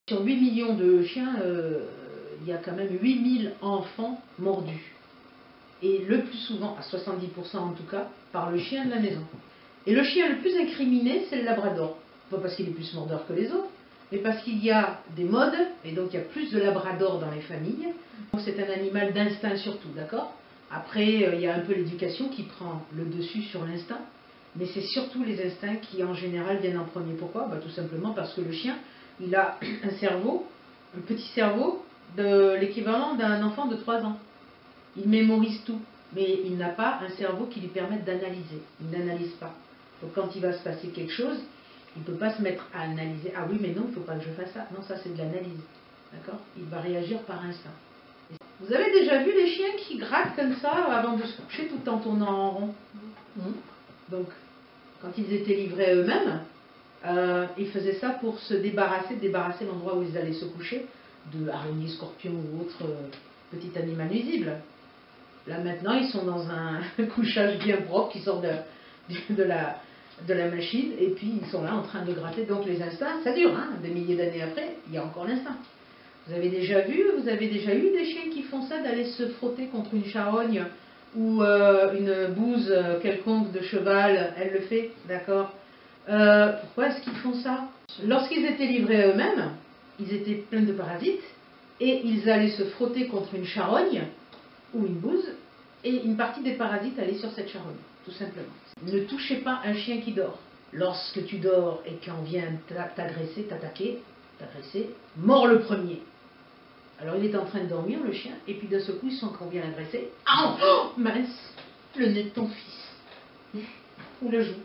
Sur 8 millions de chiens, il y a quand même 8000 enfants mordus. Et le plus souvent, à 70% en tout cas, par le chien de la maison. Et le chien le plus incriminé, c'est le labrador. Pas parce qu'il est plus mordeur que les autres, mais parce qu'il y a des modes, et donc il y a plus de labrador dans les familles. C'est un animal d'instinct surtout, d'accord? Après, il y a un peu l'éducation qui prend le dessus sur l'instinct, mais c'est surtout les instincts qui en général viennent en premier. Pourquoi? Tout simplement parce que le chien, il a un cerveau, un petit cerveau, de l'équivalent d'un enfant de 3 ans. Il mémorise tout, mais il n'a pas un cerveau qui lui permette d'analyser. Il n'analyse pas. Donc quand il va se passer quelque chose, il ne peut pas se mettre à analyser. Ah oui, mais non, il ne faut pas que je fasse ça. Non, ça c'est de l'analyse. D'accord? Il va réagir par instinct. Vous avez déjà vu les chiens qui grattent comme ça avant de se coucher tout en tournant en rond? Donc, quand ils étaient livrés à eux-mêmes, ils faisaient ça pour se débarrasser l'endroit où ils allaient se coucher de araignées, scorpions ou autres petits animaux nuisibles. Là maintenant, ils sont dans un couchage bien propre qui sort de la machine, et puis ils sont là en train de gratter. Donc les instincts, ça dure, hein, des milliers d'années après, il y a encore l'instinct. Vous avez déjà eu des chiens qui font ça, d'aller se frotter contre une charogne ou une bouse quelconque de cheval? Elle le fait, d'accord? Pourquoi est-ce qu'ils font ça? Lorsqu'ils étaient livrés à eux-mêmes, ils étaient pleins de parasites, et ils allaient se frotter contre une charogne ou une bouse, et une partie des parasites allait sur cette charogne, tout simplement. Ne touchez pas un chien qui dort. Lorsque tu dors et qu'on vient t'agresser, t'attaquer, mord le premier. Alors il est en train de dormir, le chien, et puis d'un seul coup, il sent qu'on vient l'agresser. Oh, mince, le nez de ton fils. Ou le joue.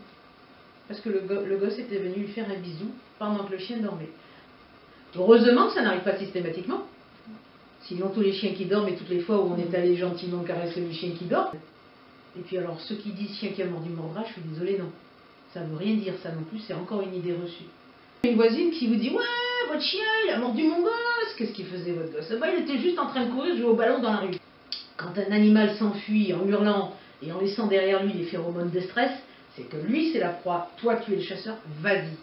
Parce que le gosse était venu lui faire un bisou pendant que le chien dormait. Heureusement que ça n'arrive pas systématiquement. Sinon, tous les chiens qui dorment, et toutes les fois où on est allé gentiment caresser le chien qui dort. Et puis alors, ceux qui disent chien qui a mordu mordra, je suis désolée, non. Ça ne veut rien dire, ça non plus, c'est encore une idée reçue. Une voisine qui vous dit, ouais, votre chien, il a mordu mon gosse. Qu'est-ce qu'il faisait, votre gosse? Il était juste en train de courir, jouer au ballon dans la rue. Quand un animal s'enfuit en hurlant et en laissant derrière lui les phéromones de stress, c'est que lui, c'est la proie. Toi, tu es le chasseur, vas-y.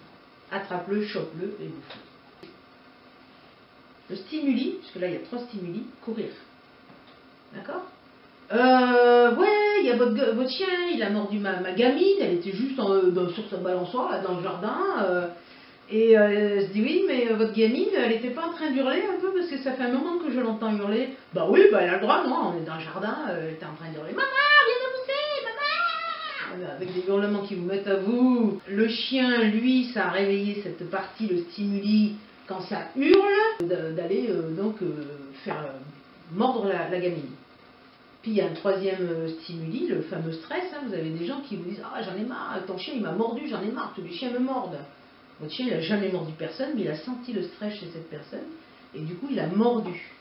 Attrape-le, chope-le et bouffe-le. Le stimuli, parce que là il y a 3 stimuli, courir. D'accord? Ouais, il y a votre chien, il a mordu ma gamine, elle était juste sur sa balançoire, là, dans le jardin. Elle se dit, oui, mais votre gamine, elle n'était pas en train d'hurler un peu, parce que ça fait un moment que je l'entends hurler. Bah oui, elle a le droit, non, on est dans le jardin, elle était en train d'hurler, maman, viens me pousser, maman! Avec des hurlements qui vous mettent à vous. Le chien, lui, ça a réveillé cette partie, le stimuli, quand ça hurle, d'aller faire mordre la gamine. Puis il y a un 3e stimuli, le fameux stress. Hein, vous avez des gens qui vous disent, ah, j'en ai marre, ton chien il m'a mordu, j'en ai marre, tous les chiens me mordent. Votre chien il n'a jamais mordu personne, mais il a senti le stress chez cette personne, et du coup il a mordu.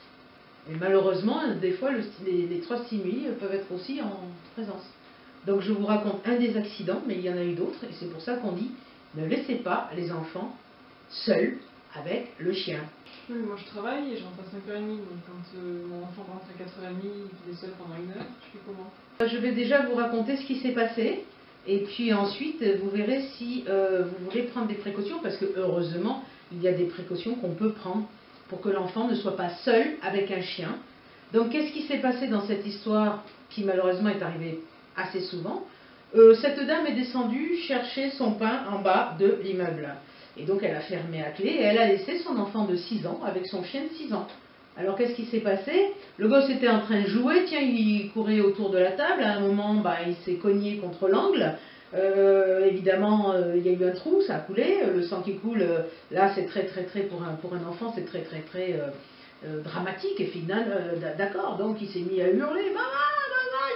Et malheureusement, des fois, les 3 stimuli peuvent être aussi en présence. Donc je vous raconte un des accidents, mais il y en a eu d'autres, et c'est pour ça qu'on dit, ne laissez pas les enfants seuls avec le chien. Oui, moi je travaille et je rentre à 5h30, donc quand mon enfant rentre à 4h30 et qu'il est seul pendant 1 heure, je fais comment? Je vais déjà vous raconter ce qui s'est passé, et puis ensuite vous verrez si vous voulez prendre des précautions, parce que heureusement il y a des précautions qu'on peut prendre pour que l'enfant ne soit pas seul avec un chien. Donc qu'est-ce qui s'est passé dans cette histoire qui malheureusement est arrivée assez souvent? Cette dame est descendue chercher son pain en bas de l'immeuble. Et donc elle a fermé à clé et elle a laissé son enfant de 6 ans avec son chien de 6 ans. Alors qu'est-ce qui s'est passé? Le gosse était en train de jouer, tiens, il courait autour de la table, à un moment il s'est cogné contre l'angle, évidemment il y a eu un trou, ça a coulé, le sang qui coule, là c'est très pour un enfant, c'est très dramatique, et finalement, d'accord, donc il s'est mis à hurler, maman,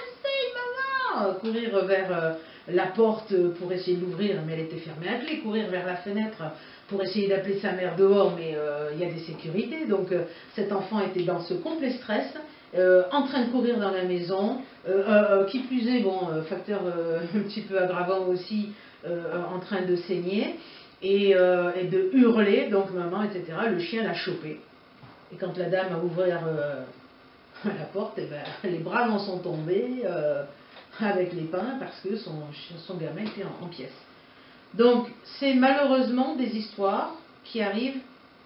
je sais, maman, courir vers la porte pour essayer de l'ouvrir, mais elle était fermée à clé, courir vers la fenêtre pour essayer d'appeler sa mère dehors, mais il y a des sécurités, donc cet enfant était dans ce complet stress, en train de courir dans la maison, qui plus est, facteur un petit peu aggravant aussi, en train de saigner, et de hurler, donc maman, etc., le chien l'a chopé. Et quand la dame a ouvert la porte, les bras en sont tombés avec les pains parce que son gamin était en pièces. Donc, c'est malheureusement des histoires qui arrivent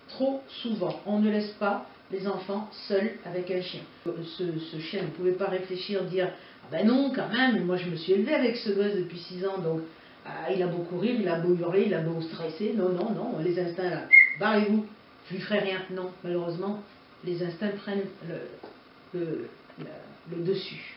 trop souvent. On ne laisse pas les enfants seuls avec un chien. Ce chien ne pouvait pas réfléchir, dire « Ah ben non, quand même, moi je me suis élevée avec ce gosse depuis 6 ans, donc il a beau courir, il a beau hurler, il a beau stresser. Non, non, non, les instincts là, barrez-vous, je lui ferai rien. » Non, malheureusement, les instincts prennent le dessus.